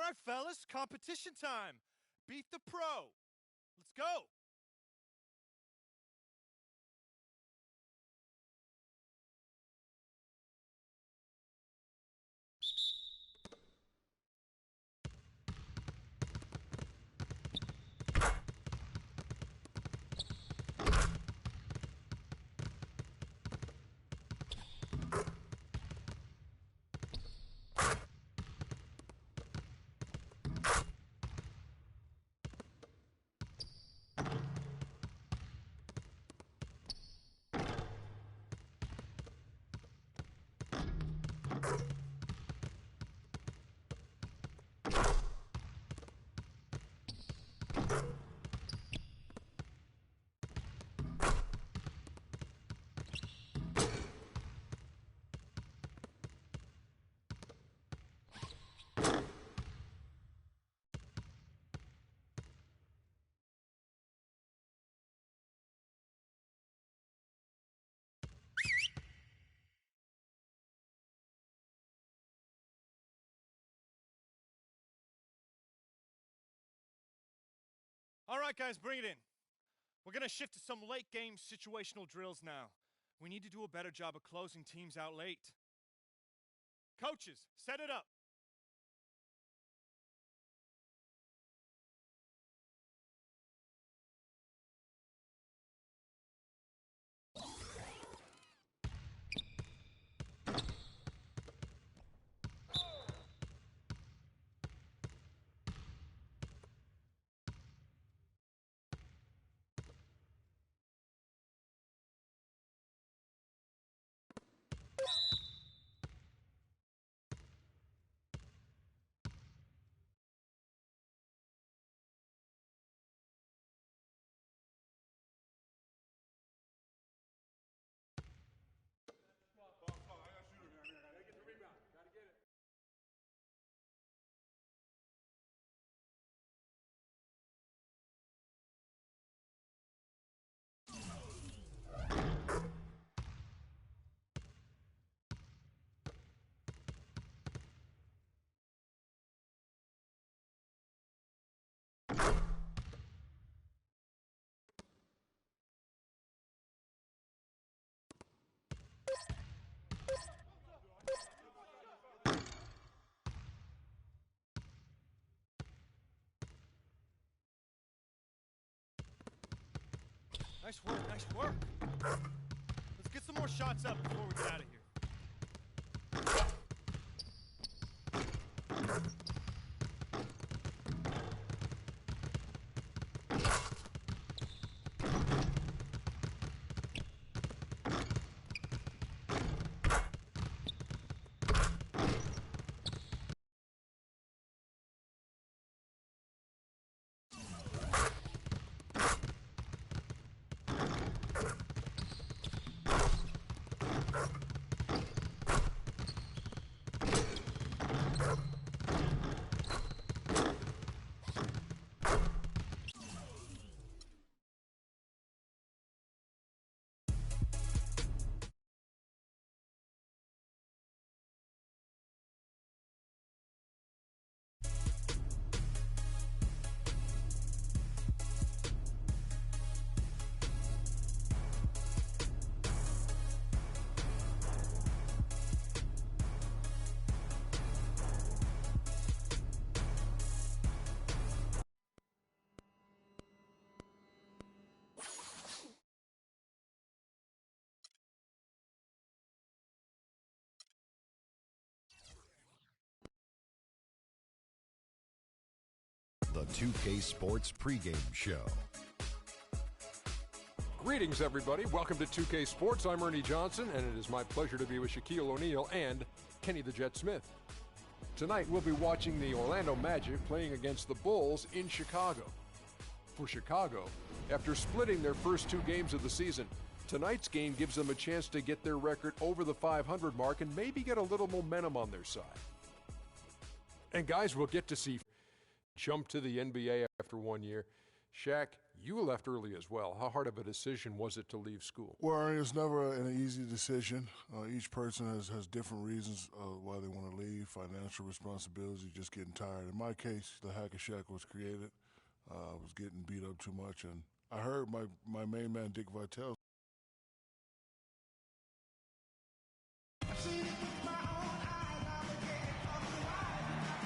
right, fellas, competition time. Beat the pro. Let's go. All right, guys, bring it in. We're going to shift to some late game situational drills now. We need to do a better job of closing teams out late. Coaches, set it up. Nice work, nice work. Let's get some more shots up before we get out of here. The 2K Sports pregame show. Greetings, everybody. Welcome to 2K Sports. I'm Ernie Johnson, and it is my pleasure to be with Shaquille O'Neal and Kenny the Jet Smith. Tonight, we'll be watching the Orlando Magic playing against the Bulls in Chicago. For Chicago, after splitting their first two games of the season, tonight's game gives them a chance to get their record over the 500 mark and maybe get a little momentum on their side. And guys, we'll get to see jump to the NBA after 1 year. Shaq, You left early as well. How hard of a decision was it to leave school? Well, it's never an easy decision. Each person has different reasons why they want to leave. Financial responsibility, just getting tired. In my case, the hack and shack was created. I was getting beat up too much, and I heard my main man, Dick Vitale.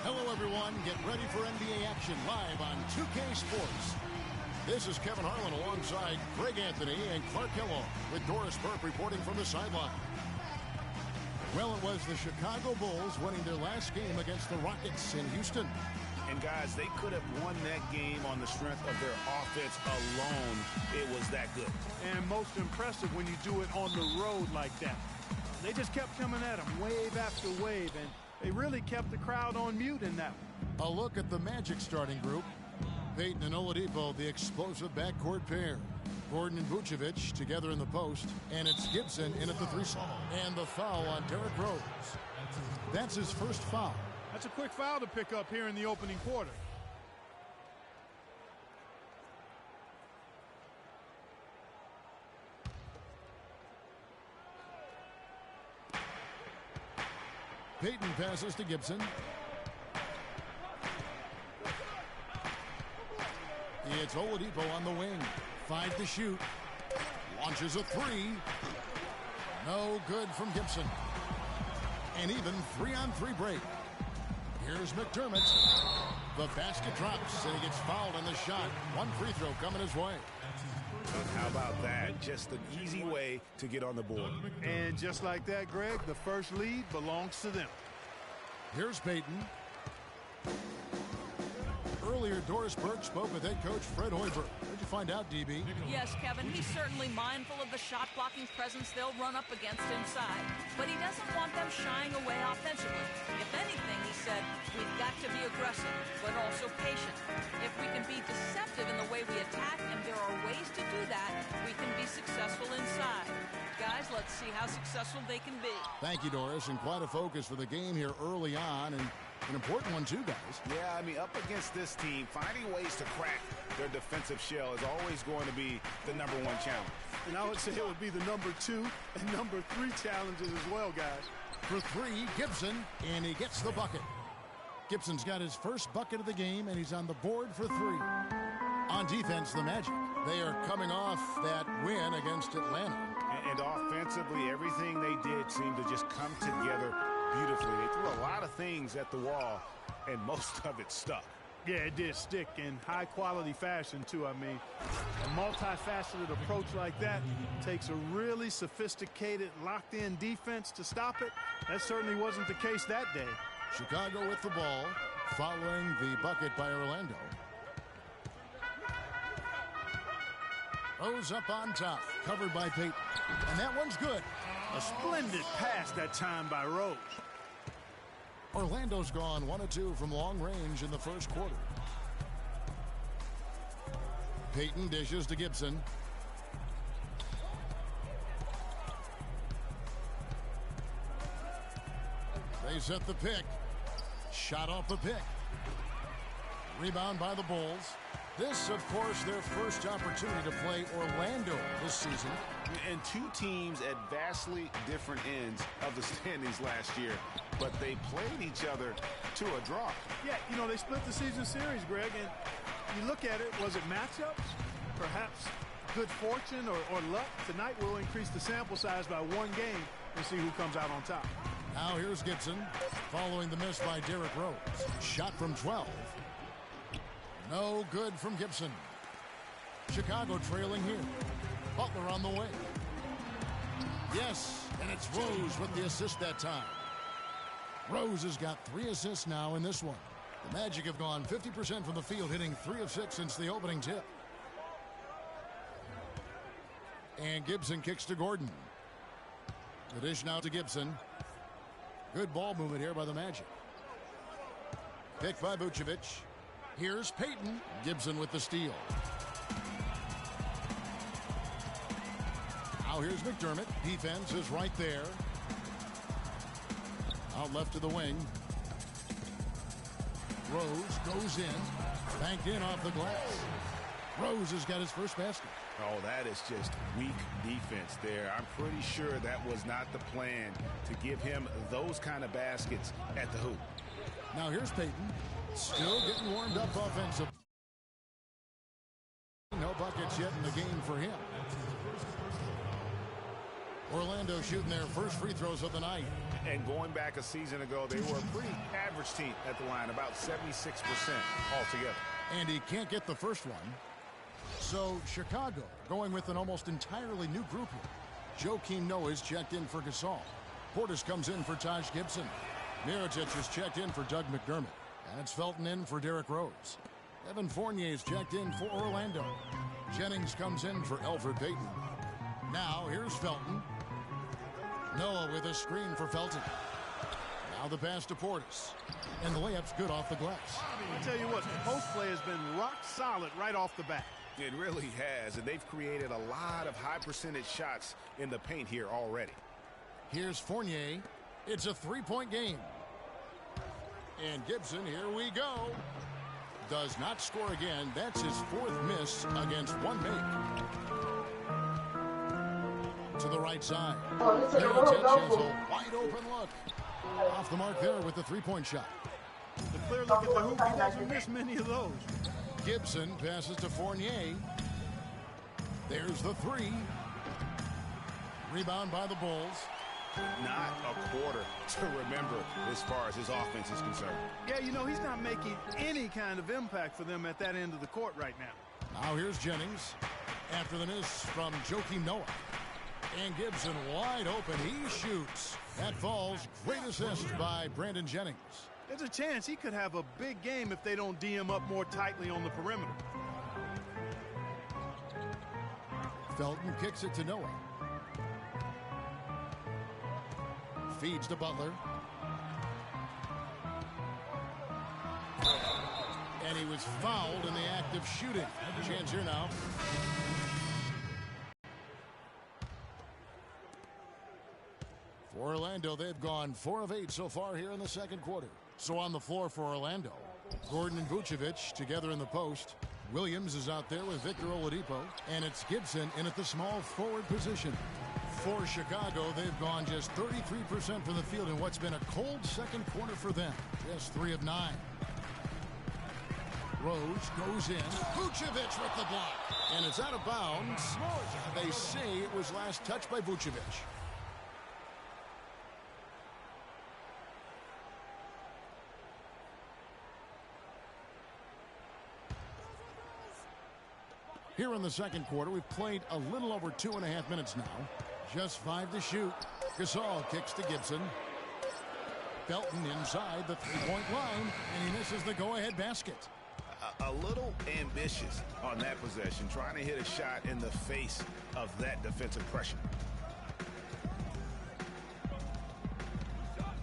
Hello, everyone. Get ready for NBA action live on 2K Sports. This is Kevin Harlan alongside Greg Anthony and Clark Kellogg with Doris Burke reporting from the sideline. Well, it was the Chicago Bulls winning their last game against the Rockets in Houston. And, guys, they could have won that game on the strength of their offense alone. It was that good. And most impressive when you do it on the road like that. They just kept coming at them wave after wave, and they really kept the crowd on mute in that one. A look at the Magic starting group. Payton and Oladipo, the explosive backcourt pair. Gordon and Vucevic together in the post, and it's Gibson in at the 3 slot. And the foul on Derrick Rose. That's his first foul. That's a quick foul to pick up here in the opening quarter. Payton passes to Gibson. It's Oladipo on the wing. 5 to shoot. Launches a 3. No good from Gibson. And even 3-on-3 break. Here's McDermott. The basket drops, and he gets fouled on the shot. One free throw coming his way. How about that? Just an easy way to get on the board. And just like that, Greg, the first lead belongs to them. Here's Payton. Earlier, Doris Burke spoke with head coach Fred Hoiberg. What did you find out, DB? Yes, Kevin, he's certainly mindful of the shot-blocking presence they'll run up against inside, but he doesn't want them shying away offensively. If anything, he said, we've got to be aggressive, but also patient. If we can be deceptive in the way we attack, and there are ways to do that, we can be successful inside. Guys, let's see how successful they can be. Thank you, Doris, and quite a focus for the game here early on, and an important one too, guys. Yeah, I mean, up against this team, finding ways to crack their defensive shell is always going to be the #1 challenge. And I would say it would be the #2 and #3 challenges as well, guys. For 3, Gibson, and he gets the bucket. Gibson's got his first bucket of the game, and he's on the board for 3. On defense, the Magic. They are coming off that win against Atlanta. And offensively, everything they did seemed to just come together beautifully. They threw a lot of things at the wall, and most of it stuck. Yeah, it did stick in high-quality fashion, too. I mean, a multifaceted approach like that takes a really sophisticated, locked-in defense to stop it. That certainly wasn't the case that day. Chicago with the ball, following the bucket by Orlando. Rose up on top, covered by Payton. And that one's good. A splendid pass that time by Rose. Orlando's gone 1 of 2 from long range in the first quarter. Payton dishes to Gibson. They set the pick. Shot off the pick. Rebound by the Bulls. This, of course, their first opportunity to play Orlando this season. And 2 teams at vastly different ends of the standings last year, but they played each other to a draw. Yeah, you know, they split the season series, Greg, and you look at it, was it matchups? Perhaps good fortune or luck? Tonight we'll increase the sample size by 1 game and see who comes out on top. Now here's Gibson, following the miss by Derrick Rose. Shot from 12. No good from Gibson. Chicago trailing here. Butler on the way. Yes, and it's Rose with the assist that time. Rose has got 3 assists now in this one. The Magic have gone 50% from the field, hitting 3 of 6 since the opening tip. And Gibson kicks to Gordon. The dish now to Gibson. Good ball movement here by the Magic. Picked by Vucevic. Here's Payton. Gibson with the steal. Now here's McDermott. Defense is right there. Out left to the wing. Rose goes in. Banked in off the glass. Rose has got his first basket. Oh, that is just weak defense there. I'm pretty sure that was not the plan to give him those kind of baskets at the hoop. Now here's Payton. Still getting warmed up offensive. No buckets yet in the game for him. Orlando shooting their first free throws of the night. And going back a season ago, they were a pretty average team at the line, about 76% altogether. And he can't get the first one. So Chicago going with an almost entirely new group here. Joakim Noah's checked in for Gasol. Portis comes in for Taj Gibson. Mirotic is checked in for Doug McDermott. And it's Felton in for Derrick Rose. Evan Fournier is checked in for Orlando. Jennings comes in for Elfrid Payton. Now here's Felton. Noah with a screen for Felton. Now the pass to Portis. And the layup's good off the glass. I tell you what, the post play has been rock solid right off the bat. It really has, and they've created a lot of high percentage shots in the paint here already. Here's Fournier. It's a three-point game. And Gibson, here we go. Does not score again. That's his fourth miss against one make. To the right side. Mirotic has a wide open look. Off the mark there with the three-point shot. The clear look at the hoop, he doesn't miss many of those. Gibson passes to Fournier. There's the three. Rebound by the Bulls. Not a quarter to remember as far as his offense is concerned. Yeah, you know, he's not making any kind of impact for them at that end of the court right now. Now here's Jennings. After the miss from Joakim Noah. And Gibson wide open. He shoots. That falls. Great assist by Brandon Jennings. There's a chance he could have a big game if they don't D him up more tightly on the perimeter. Felton kicks it to Noah. Feeds to Butler. And he was fouled in the act of shooting. Chance here now. For Orlando, they've gone 4 of 8 so far here in the second quarter. So on the floor for Orlando, Gordon and Vucevic together in the post. Williams is out there with Victor Oladipo. And it's Gibson in at the small forward position. For Chicago, they've gone just 33% from the field in what's been a cold second quarter for them. Just 3 of 9. Rose goes in. Vucevic with the block. And it's out of bounds. They say it was last touched by Vucevic. Here in the second quarter, we've played a little over 2.5 minutes now. Just 5 to shoot. Gasol kicks to Gibson. Felton inside the three-point line, and he misses the go-ahead basket. A little ambitious on that possession, trying to hit a shot in the face of that defensive pressure.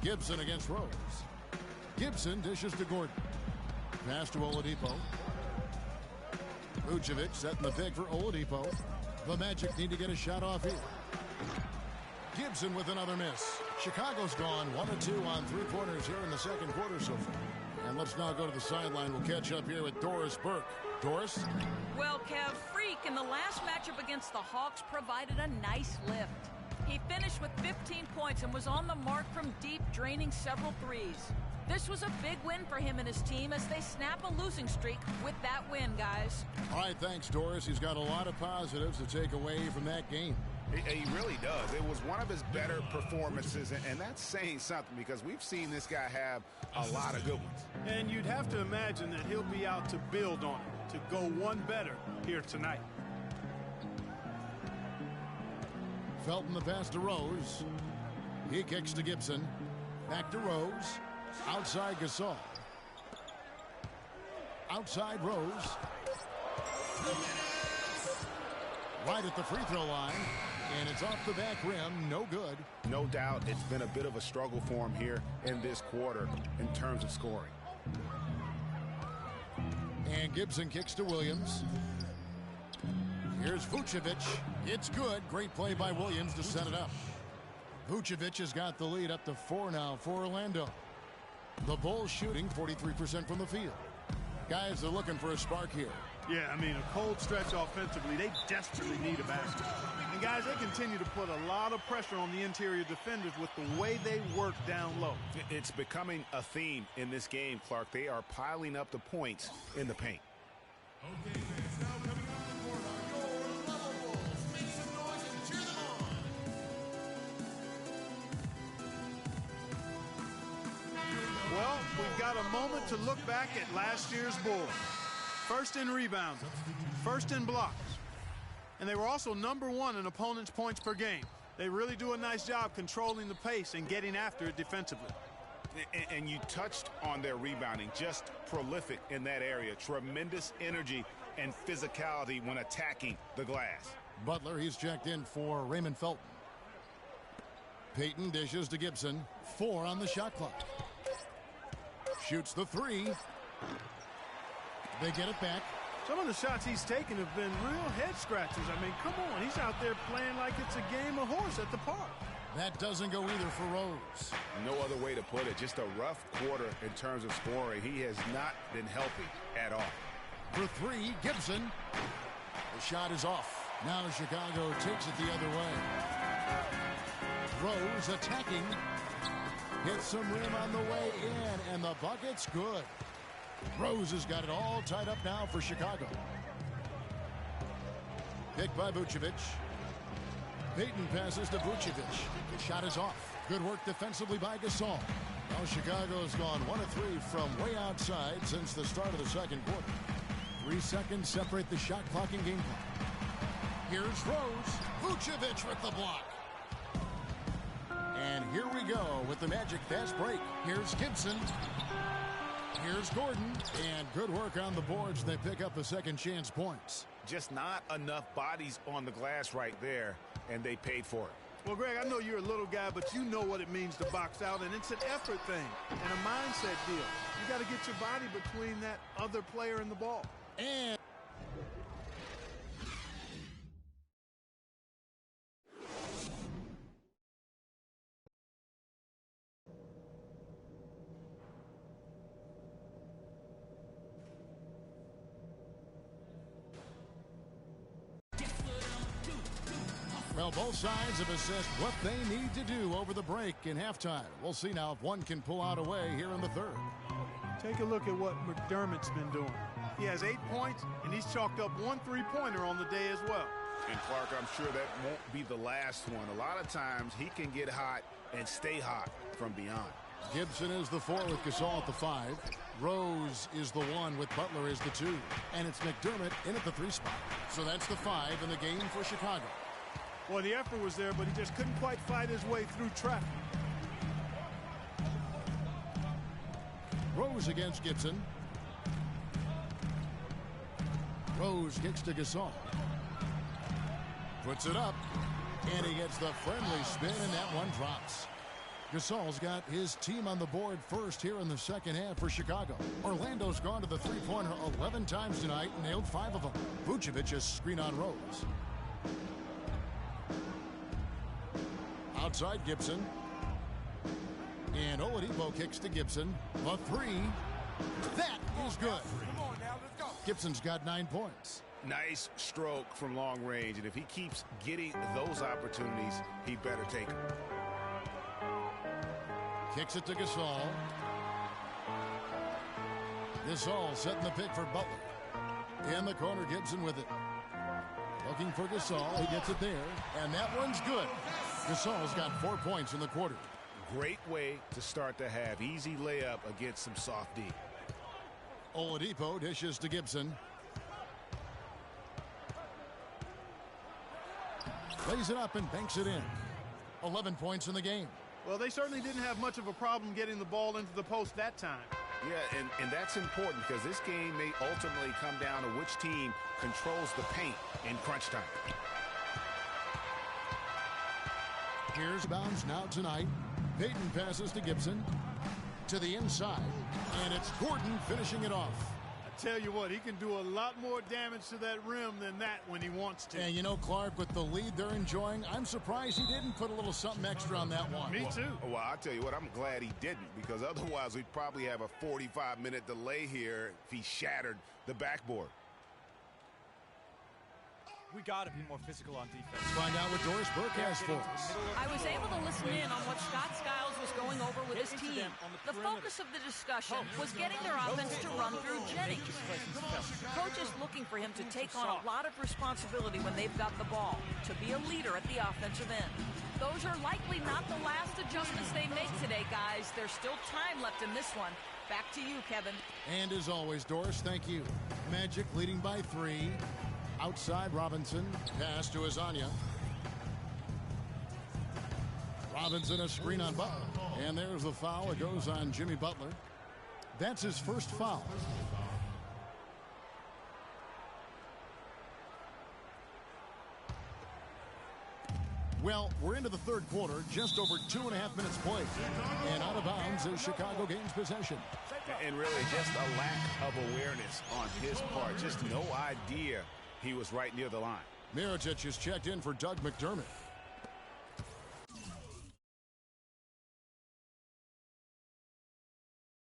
Gibson against Rose. Gibson dishes to Gordon. Pass to Oladipo. Vucevic setting the pick for Oladipo. The Magic need to get a shot off here. Gibson with another miss. Chicago's gone 1 of 2 on three-pointers here in the second quarter so far. And let's now go to the sideline. We'll catch up here with Doris Burke. Doris? Well, Kev, Freak in the last matchup against the Hawks provided a nice lift. He finished with 15 points and was on the mark from deep, draining several threes. This was a big win for him and his team as they snap a losing streak with that win, guys. All right, thanks, Doris. He's got a lot of positives to take away from that game. He really does. It was one of his better performances, and that's saying something because we've seen this guy have a lot of good ones. And you'd have to imagine that he'll be out to build on it, to go one better here tonight. Felton the pass to Rose. He kicks to Gibson. Back to Rose. Outside Gasol. Outside Rose. Right at the free throw line. And it's off the back rim. No good. No doubt it's been a bit of a struggle for him here in this quarter in terms of scoring. And Gibson kicks to Williams. Here's Vucevic. It's good. Great play by Williams to set it up. Vucevic has got the lead up to 4 now for Orlando. The Bulls shooting 43% from the field. Guys, they're looking for a spark here. Yeah, I mean, a cold stretch offensively, they desperately need a basket. And, guys, they continue to put a lot of pressure on the interior defenders with the way they work down low. It's becoming a theme in this game, Clark. They are piling up the points in the paint. Okay, fans, now coming up the court are your level bulls. Make some noise and cheer them on. Well, we've got a moment to look back at last year's Bulls. First in rebounds, first in blocks. And they were also #1 in opponents' points per game. They really do a nice job controlling the pace and getting after it defensively. And you touched on their rebounding, just prolific in that area. Tremendous energy and physicality when attacking the glass. Butler, he's checked in for Raymond Felton. Payton dishes to Gibson. 4 on the shot clock. Shoots the 3. They get it back. Some of the shots he's taken have been real head scratchers. I mean, come on. He's out there playing like it's a game of horse at the park. That doesn't go either for Rose. No other way to put it. Just a rough quarter in terms of scoring. He has not been healthy at all. For 3, Gibson. The shot is off. Now Chicago takes it the other way. Rose attacking. Hits some rim on the way in, and the bucket's good. Rose has got it all tied up now for Chicago. Picked by Vucevic. Payton passes to Vucevic. The shot is off. Good work defensively by Gasol. Now Chicago's gone 1 of 3 from way outside since the start of the second quarter. 3 seconds separate the shot clock and game clock. Here's Rose. Vucevic with the block. And here we go with the Magic fast break. Here's Gibson. Here's Gordon. And good work on the boards. They pick up the second chance points. Just not enough bodies on the glass right there, and they paid for it. Well, Greg, I know you're a little guy, but you know what it means to box out, and it's an effort thing and a mindset deal. You got to get your body between that other player and the ball. And well, both sides have assessed what they need to do over the break in halftime. We'll see now if one can pull out a way here in the third. Take a look at what McDermott's been doing. He has 8 points, and he's chalked up 1 3-pointer on the day as well. And, Clark, I'm sure that won't be the last one. A lot of times he can get hot and stay hot from beyond. Gibson is the 4 with Gasol at the 5. Rose is the 1 with Butler as the 2. And it's McDermott in at the 3 spot. So that's the 5 in the game for Chicago. Well, the effort was there, but he just couldn't quite fight his way through traffic. Rose against Gibson. Rose kicks to Gasol. Puts it up. And he gets the friendly spin, and that one drops. Gasol's got his team on the board first here in the second half for Chicago. Orlando's gone to the three-pointer 11 times tonight, nailed 5 of them. Vucevic is screen on Rose. Outside Gibson. And Oladipo kicks to Gibson. The 3. That is good. Gibson's got 9 points. Nice stroke from long range, and if he keeps getting those opportunities, he better take them. Kicks it to Gasol. Gasol setting the pick for Butler. In the corner, Gibson with it. Looking for Gasol. He gets it there. And that one's good. Gasol's got 4 points in the quarter. Great way to start the half. Easy layup against some soft D. Oladipo dishes to Gibson. Lays it up and banks it in. 11 points in the game. Well, they certainly didn't have much of a problem getting the ball into the post that time. Yeah, and that's important because this game may ultimately come down to which team controls the paint in crunch time. Here's bounds now tonight. Payton passes to Gibson. To the inside. And it's Gordon finishing it off. I tell you what, he can do a lot more damage to that rim than that when he wants to. And you know, Clark, with the lead they're enjoying, I'm surprised he didn't put a little something extra on that one. Me too. Well, I'll tell you what, I'm glad he didn't, because otherwise we'd probably have a 45-minute delay here if he shattered the backboard. We gotta be more physical on defense. Let's find out what Doris Burke has for us. I was able to listen in on what Scott Skiles was going over with his team. The focus of the discussion was getting their offense to run through Jennings. Coach is looking for him to take on a lot of responsibility when they've got the ball, to be a leader at the offensive end. Those are likely not the last adjustments they make today, guys. There's still time left in this one. Back to you, Kevin. And as always, Doris, thank you. Magic leading by 3. Outside Robinson, pass to Azania. Robinson a screen on Butler. And there's the foul. It goes on Jimmy Butler. That's his first foul. Well, we're into the third quarter, just over 2.5 minutes played. And out of bounds as Chicago gains possession. And really just a lack of awareness on his part. Just no idea he was right near the line. Mirotic is checked in for Doug McDermott.